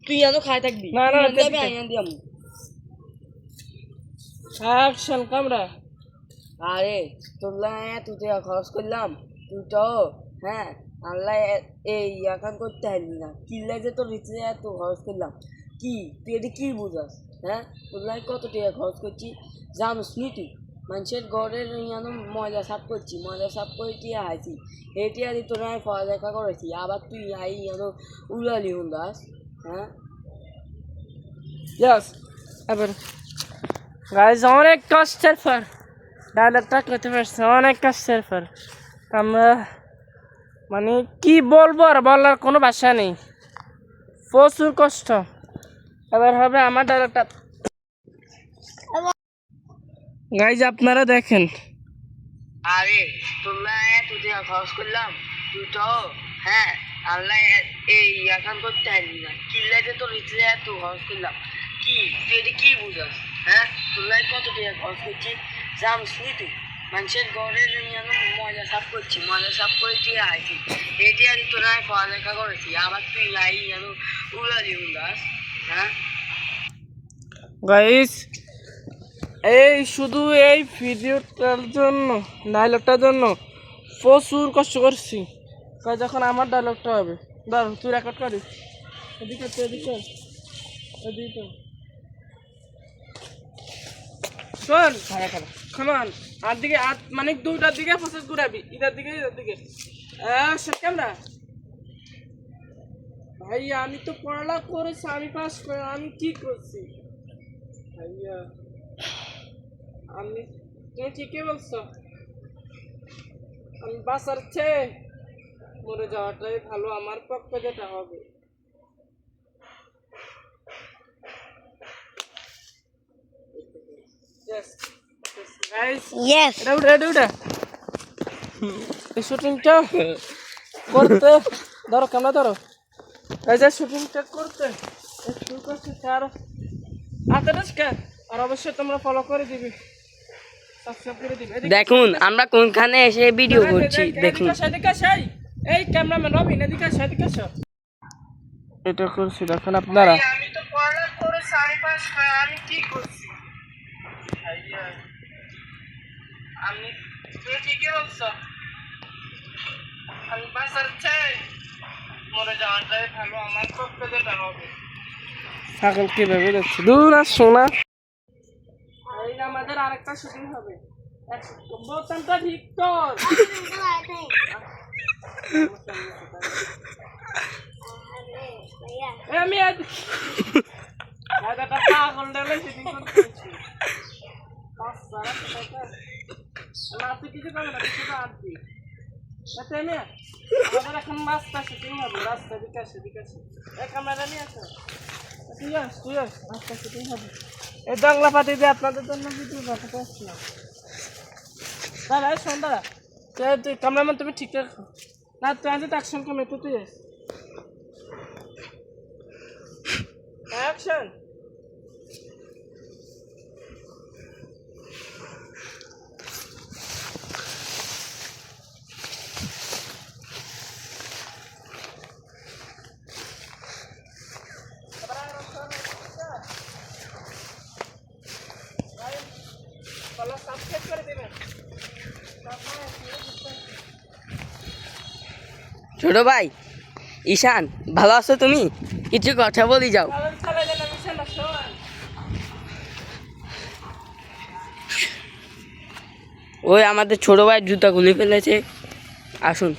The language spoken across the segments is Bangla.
তুই এত খাই থাকবি না না দেবে আইনা দিয়াম অ্যাকশন ক্যামেরা আরে তোমরা তুই খরচ করলাম তুই তো হ্যাঁ আল্লাহ এই এখন করতে পারবি না কিল্লা যে তোর রিচে এত খরচ করলাম কি তুই এটা কি বুঝাস হ্যাঁ তোমরা কত টাকা খরচ করছি জানোস নি তুই মানুষের ঘরের ইয়ানো ময়লা সাফ করছি ময়লা সাফ করে টিয়া হাইছি এই টিয়া দিয়ে তোরা পড়ালেখা করেছি আবার তুই আই ইয়ানো উড়ালি হুন্দাস হ্যাঁ ইয়েস এবার গাইজ অনেক কষ্টের পর ডায়লগটা করতে পারছি অনেক কষ্টের পর আমরা মানে কি বলবো আর বলার কোনো ভাষা নেই প্রচুর কষ্ট এবার হবে আমার ডায়লগটা গাইজ আপনারা দেখেন আরে তোমরা তুই খরচ করলাম তুই তো হ্যাঁ আল্লাহ এই এখন করতে পারবি না কিল্লা যে তোর রিচে এত খরচ করলাম কি তুই এটা কি বুঝাস হ্যাঁ তোমরা কত টাকা খরচ করছি জানোস নি তুই মানুষের ঘরের ময়লা সাফ করছি ময়লা সাফ করে দিয়ে আইছি এটি আর তোরা পড়ালেখা করেছি আবার তুই আই যেন উড়ালি উল্লাস হ্যাঁ গাইজ এই শুধু এই ভিডিওটার জন্য ডায়লগটার জন্য প্রচুর কষ্ট করছি যখন আমার ডায়লগটা হবে ধর তুই রেকর্ড করিস এদিকে এদিকে এদিকে শোন খামান আর দিকে আর মানে দুটার দিকে প্রসেস ঘুরাবি ইধার দিকে ক্যামেরা ভাইয়া আমি তো পড়ালেখা করেছি আমি পাস করে আমি কি করছি ভাইয়া আমি তুমি ঠিকই বলছো আমি বাঁচার চেয়ে মরে যাওয়াটাই ভালো আমার পক্ষে যেটা হবে শুটিংটা করতে ধরো ক্যামেরা ধরো শুটিংটা করতে একটু কষ্ট আর আর অবশ্যই তোমরা ফলো করে দিবি সাবস্ক্রাইব করে দিবি দেখুন আমরা কোনখানে এসে ভিডিও করছি দেখুন এই ক্যামেরাম্যান রবিন এদিকে সেদিকে এটা করছি দেখেন আপনারা আমি তো পড়ালেখা করে 5.5 আমি কি করছি আমি তুই ঠিকই বলছো আমি বাসার চাই মরে যাওয়াটাই ভালো আমার পক্ষে যেটা হবে ছাগল কিভাবে যাচ্ছে দূর আর শোনা এই আমাদের আরেকটা শুটিং হবে বোতামটা ঠিক কর আমি আজ পাগল ডালে শুটিং করতেছি আপনি কিছু করবে না কিছু তো আনছি আমাদের এখন রাস্তা শুটিং হবে রাস্তা বিকাশে এক ক্যামেরা নিয়ে আসো তুই আস রাস্তা শুটিং হবে এই বাংলা পাতি দিয়ে আপনাদের জন্য ভিডিও বানাতে আসছিলাম দাদা শোন দাদা তুই ক্যামেরাম্যান তুমি ঠিক রাখো না তুই আজ অ্যাকশন কমে তুই আস অ্যাকশন ছোট ভাই ঈশান ভালো আছো তুমি কিছু কথা বলি যাও ওই আমাদের ছোট ভাই জুতা খুলে ফেলেছে আসুন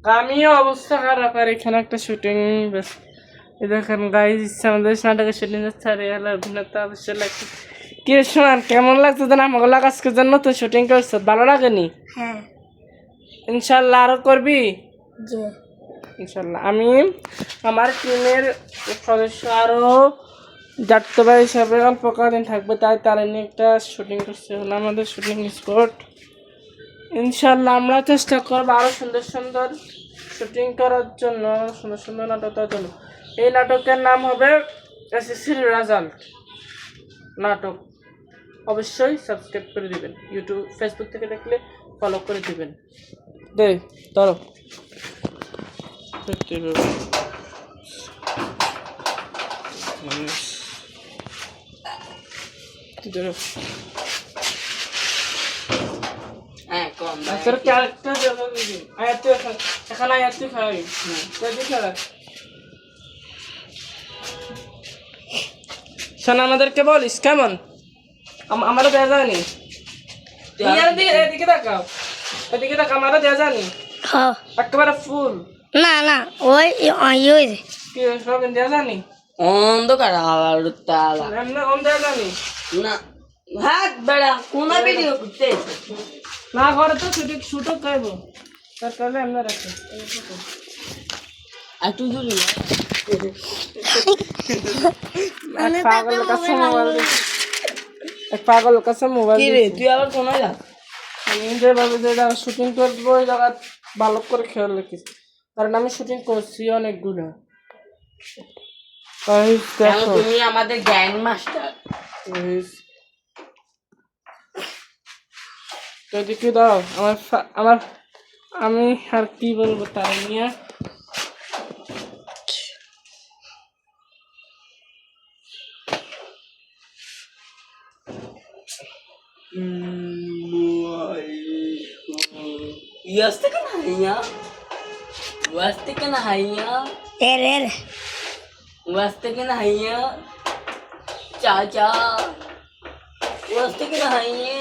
আমিও অবস্থা খারাপ আর এখানে একটা শুটিং দেখেন গাইজ আমাদের নাটকের শুটিং যাচ্ছে আর অভিনেতা অবশ্যই লাগছে কি শোনান কেমন লাগছে জানা আমাকে আজকের জন্য তো শুটিং করছো ভালো লাগেনি হ্যাঁ ইনশাল্লাহ আরো করবি ইনশাল্লাহ আমি আমার টিমের সদস্য আরো যাত্রা হিসাবে অল্প কদিন থাকবে তাই তারা নিয়ে একটা শুটিং করছে আমাদের শুটিং স্পট ইনশাল্লাহ আমরা চেষ্টা করবো আরো সুন্দর সুন্দর শুটিং করার জন্য সুন্দর সুন্দর নাটক করার জন্য এই নাটকের নাম হবে এসএসসির রেজাল্ট নাটক অবশ্যই সাবস্ক্রাইব করে দিবেন ইউটিউব ফেসবুক থেকে দেখলে ফলো করে দিবেন দে ধরো করতে হবে। হ্যাঁ কম তোর ক্যারেক্টার আয়াত এখানে আয়াত খাই খেলা শোন আমাদেরকে বলিস কেমন আমারও দেয়া জানি এদিকে দেখাও এদিকে দেখ আমারও দেয়া জানি হ্যাঁ একেবারে ফুল না না ওই ওই কি সব দেয়া জানি অন্ধকার আলো তালা এমনি ওম দেয়া জানি না হাত বেড়া কোন ভিডিও করতে না ঘরে তো ছুটো খাইব তার কারণে এমনি রাখে আর তুই জুড়ি এক পাগল কাছে মোবাইল কি রে তুই আবার কোন যা আমি যেভাবে যে শুটিং করবো ওই জায়গা ভালো করে খেয়াল রাখিস কারণ আমি শুটিং করছি অনেকগুলো দেখো তুমি আমাদের গ্যাং মাস্টার এদিকে দাও আমার আমি আর কি বলবো তাই নিয়ে Yastık na ya. Yastık na ya. এর Yastık na ya. Cha. Yastık na ya.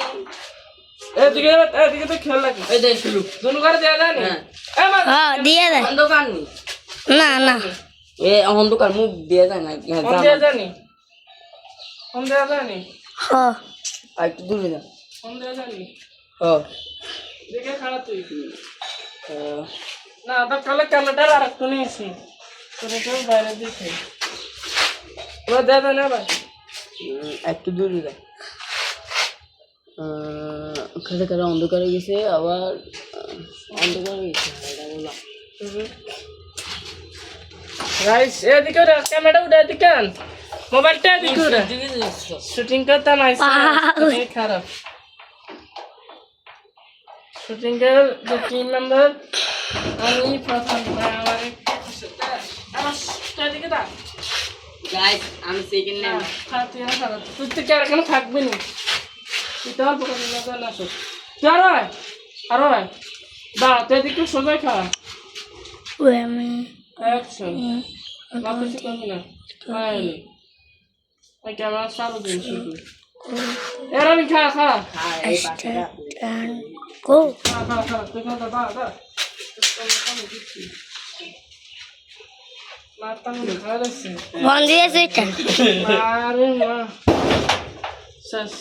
এদিকে তো খেয়াল রাখিস এই দেখ শুরু দুনু করে দেয়া যায় না হ্যাঁ দিয়ে দেয় অন্ধকার নি না না এ অন্ধকার মুখ দিয়ে যায় না কম দেয়া জানি কম দেয়া জানি হ্যাঁ আর একটু দূরে যা কম দেয়া জানি ও দেখে খারাপ তুই না তো কালে ক্যামেরাটা আর একটু নিয়েছি তোর কেউ বাইরে দিয়েছে ওরা দেয়া যায় না ভাই একটু দূরে যা ওখানে অন্ধকারে গেছে আবার অন্ধকারে গেছে গাইস এদিকে ক্যামেরা উঠে এদিকে আন মোবাইলটা এদিকে উঠে শুটিং করতে নাই খারাপ শুটিং এর যে টিম মেম্বার আমি প্রথম আমার এদিকে দা গাইস আমি সেকেন্ড নেম তুই তো কি আর এখানে থাকবি না তুই তো অল্প করে না চলে আসো তুই আরো দাঁড়া তুই এদিকে সোজাই খা ওই আমি অ্যাকশন না কিছু করবি না ফাইনালি এই ক্যামেরা চালু দিন শুধু এর আমি খা গো তুই খা দা মাথা মুড়ে খাওয়া যাচ্ছে বন্ধ দিয়েছে এটা আরে মা শেষ